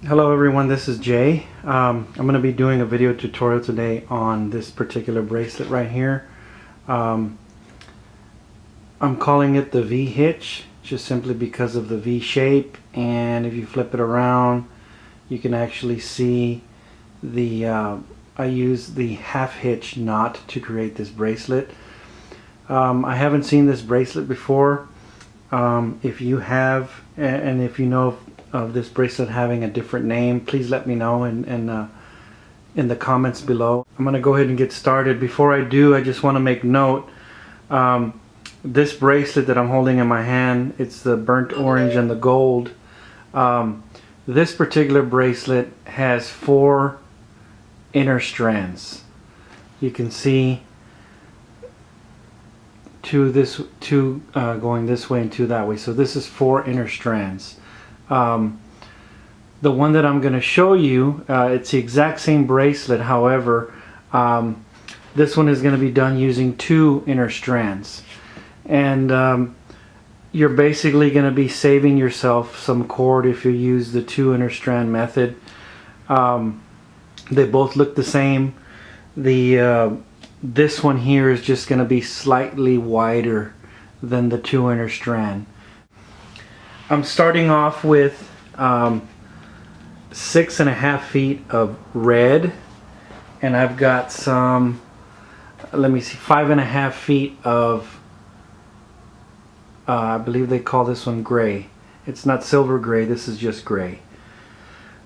Hello everyone, this is Jay. I'm going to be doing a video tutorial today on this particular bracelet right here. I'm calling it the V hitch just simply because of the V shape, and if you flip it around you can actually see the I use the half hitch knot to create this bracelet. I haven't seen this bracelet before. If you have, and if you know of this bracelet having a different name, please let me know in the comments below. I'm going to go ahead and get started. Before I do, I just want to make note, this bracelet that I'm holding in my hand, it's the burnt orange and the gold. This particular bracelet has 4 inner strands. You can see two going this way and 2 that way, so this is 4 inner strands. The one that I'm going to show you, it's the exact same bracelet, however this one is going to be done using 2 inner strands, and you're basically going to be saving yourself some cord if you use the 2 inner strand method. They both look the same. This one here is just going to be slightly wider than the 2 inner strand. I'm starting off with 6.5 feet of red, and I've got some, let me see, 5.5 feet of I believe they call this one gray. It's not silver gray, this is just gray.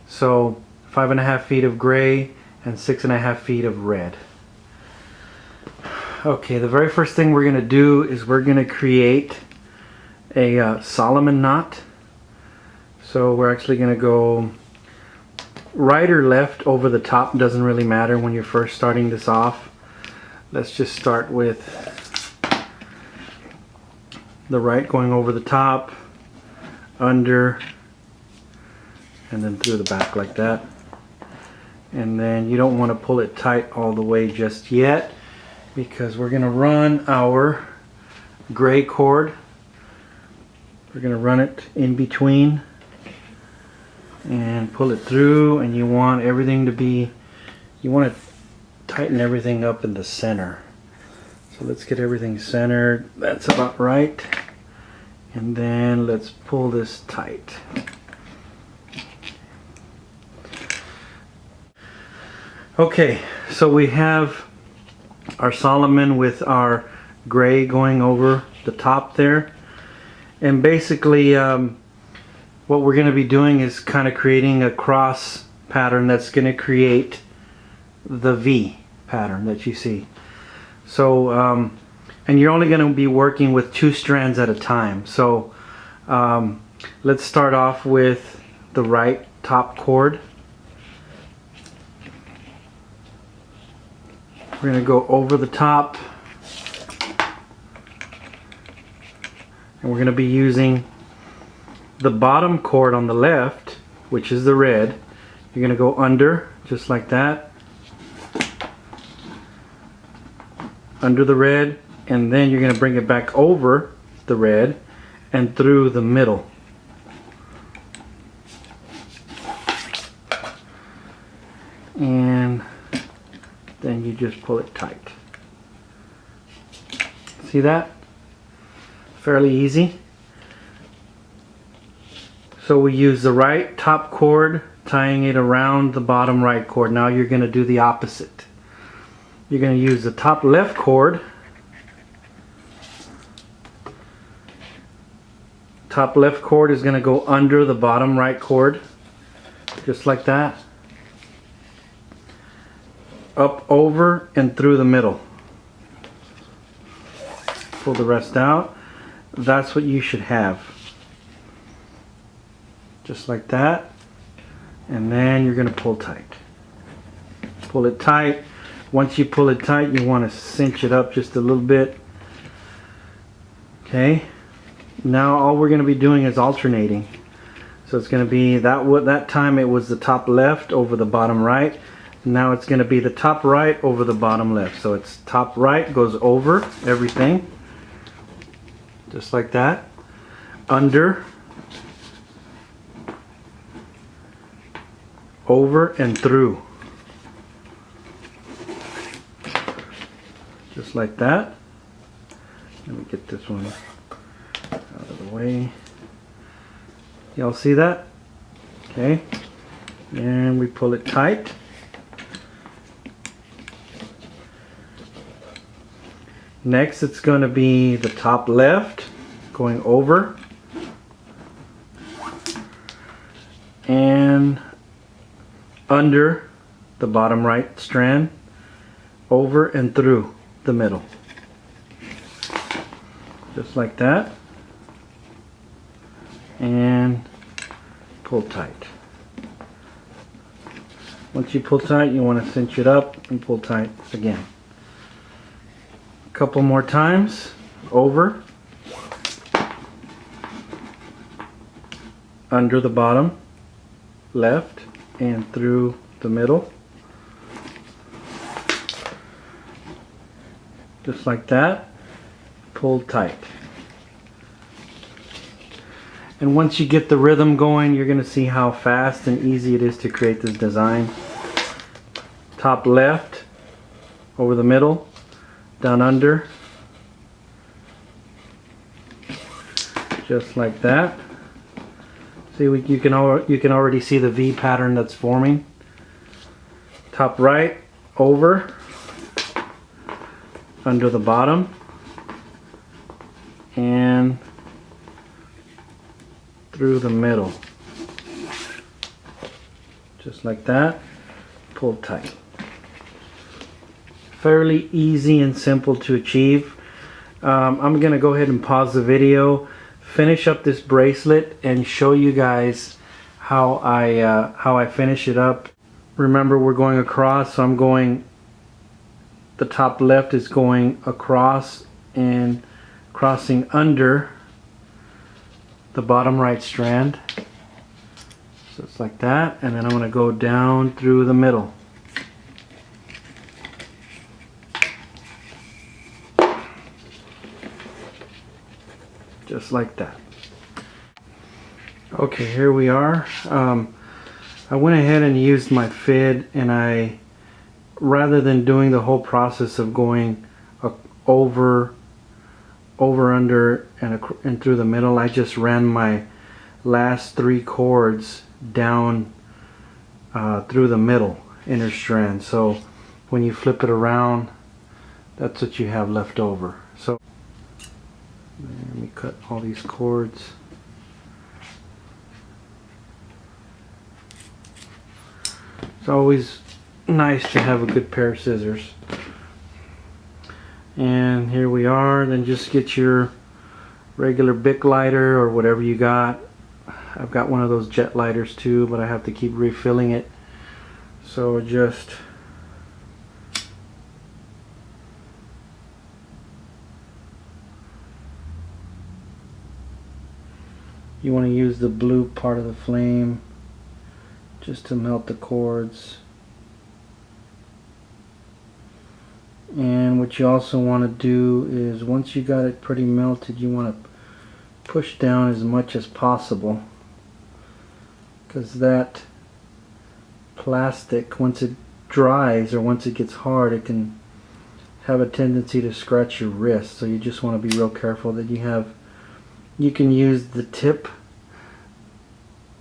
So 5.5 feet of gray and 6.5 feet of red. Okay, the very first thing we're going to do is we're going to create a Solomon knot. So we're actually going to go right or left over the top, doesn't really matter when you're first starting this off. Let's just start with the right going over the top, under, and then through the back like that. And then you don't want to pull it tight all the way just yet, because we're going to run our gray cord. We're going to run it in between and pull it through, and you want everything to be, you want to tighten everything up in the center. So let's get everything centered. That's about right. And then let's pull this tight. Okay, so we have our Solomon with our gray going over the top there. And basically what we're going to be doing is kind of creating a cross pattern that's going to create the V pattern that you see. So and you're only going to be working with 2 strands at a time. So let's start off with the right top cord. We're going to go over the top, and we're going to be using the bottom cord on the left, which is the red. You're going to go under, just like that, under the red, and then you're going to bring it back over the red and through the middle. And then you just pull it tight. See that? Fairly easy. So we use the right top cord, tying it around the bottom right cord. Now you're going to do the opposite. You're going to use the top left cord. Top left cord is going to go under the bottom right cord, just like that. Up, over, and through the middle. Pull the rest out. That's what you should have. Just like that. And then you're going to pull tight. Pull it tight. Once you pull it tight, you want to cinch it up just a little bit. Okay. Now all we're going to be doing is alternating. So it's going to be that time it was the top left over the bottom right. Now it's going to be the top right over the bottom left. So it's top right goes over everything, just like that. Under, over and through. Just like that. Let me get this one out of the way. Y'all see that? Okay. And we pull it tight. Next, it's going to be the top left going over and under the bottom right strand, over and through the middle. Just like that. And pull tight. Once you pull tight, you want to cinch it up and pull tight again. A couple more times. Over, under the bottom left, and through the middle. Just like that. Pull tight. And once you get the rhythm going, you're going to see how fast and easy it is to create this design. Top left, over the middle, down under, just like that. See, you can already see the V pattern that's forming. Top right, over, under the bottom, and through the middle, just like that. Pull tight. Fairly easy and simple to achieve. I'm gonna go ahead and pause the video, finish up this bracelet, and show you guys how I finish it up. Remember, we're going across, so I'm going, the top left is going across and crossing under the bottom right strand. So it's like that, and then I'm going to go down through the middle. Just like that. Okay, here we are. I went ahead and used my FID, and rather than doing the whole process of going over, under, and through the middle, I just ran my last 3 cords down through the middle inner strand. So when you flip it around, that's what you have left over. So let me cut all these cords. It's always nice to have a good pair of scissors. And here we are. Then just get your regular Bic lighter or whatever you got. I've got one of those jet lighters too, but I have to keep refilling it. So just you want to use the blue part of the flame just to melt the cords. And what you also want to do is, once you got it pretty melted, you want to push down as much as possible, because that plastic, once it dries or once it gets hard, it can have a tendency to scratch your wrist. So you just want to be real careful that you can use the tip,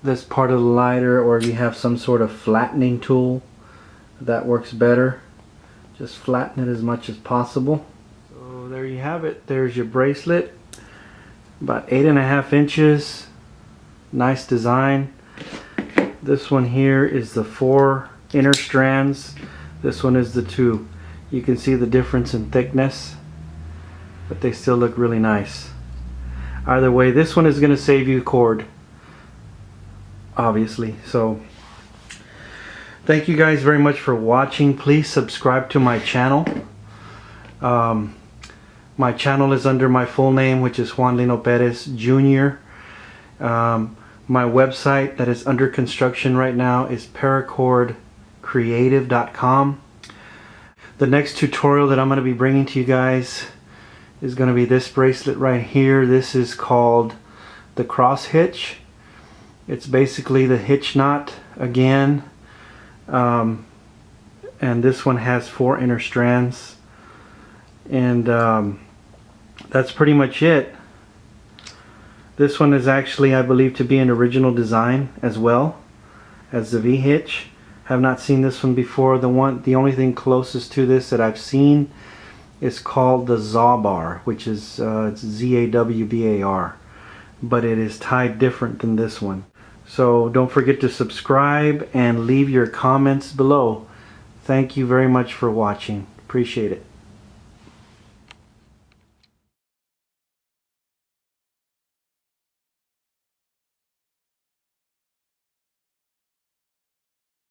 this part of the lighter, or you have some sort of flattening tool that works better. Just flatten it as much as possible. So there you have it. There's your bracelet. About 8.5 inches. Nice design. This one here is the 4 inner strands. This one is the 2. You can see the difference in thickness, but they still look really nice. Either way, this one is going to save you cord, obviously. So thank you guys very much for watching. Please subscribe to my channel. My channel is under my full name, which is Juan Lino Perez Jr. My website that is under construction right now is parakordcreative.com. The next tutorial that I'm going to be bringing to you guys is going to be this bracelet right here. This is called the cross hitch. It's basically the hitch knot again, and this one has 4 inner strands, and that's pretty much it. This one is actually, I believe, to be an original design as well as the V-hitch. Have not seen this one before. The only thing closest to this that I've seen is called the Zawbar, which is it's Z-A-W-B-A-R, but it is tied different than this one. So don't forget to subscribe and leave your comments below. Thank you very much for watching. Appreciate it.